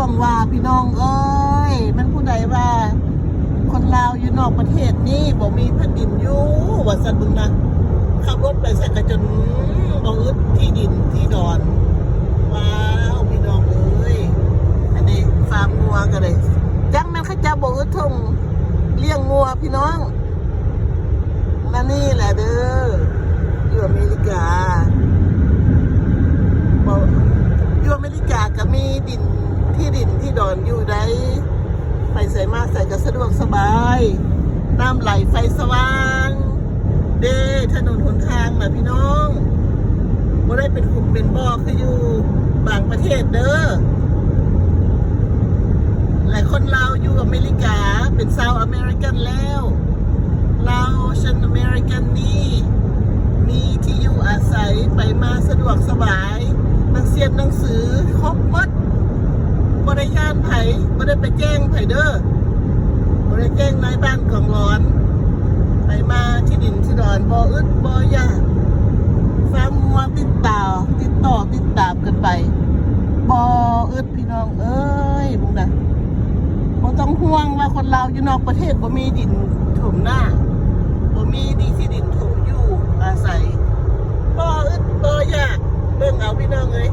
ต้องว่าพี่น้องเอ้ยมันผู้ใดว่าคนลาวอยู่นอกประเทศนี่บ่มีแผ่นดินอยู่ว่าซั่นบึงนะขับรถไปใส่กระจนบ่อึดที่ดินที่ดอนว้าวพี่น้องเอ้ยอันนี้ฟาร์มงัวก็เลยจังแม่นเขาจะบ่อึดทงเลี้ยงงัวพี่น้องนั่นนี่แหละเด้ออยู่อเมริกาอยู่อเมริกาก็มีดินที่ดอนอยู่ได้ไปใส่มาใส่ก็สะดวกสบายน้ำไหลไฟสว่างเด้ถนนหนทางนะพี่น้องบ่ได้เป็นขุมเป็นบ่อคืออยู่บางประเทศเด้อหลายคนลาวอยู่อเมริกาเป็นชาวอเมริกันแล้วลาวชันอเมริกันนี่มีที่อยู่อาศัยไปมาสะดวกสบายนักเรียนหนังสือครบหมดบ่ได้ย่านไผบ่ได้ไปแจ้งไผเด้อบ่ได้แจ้งนายบ้านของร้อนไปมาที่ดินที่ดอนบ่อึดบ่ยากฟาร์มงัวติดตามกันไปบ่อึดพี่น้องเอ้ยบุงนะบ่ต้องห่วงว่าคนลาวอยู่นอกประเทศบ่มีดินถมหน้าบ่มีที่ดินถมอยู่อาศัยบ่อึดบ่ยากเบิ่งเอาพี่น้องเอ้ย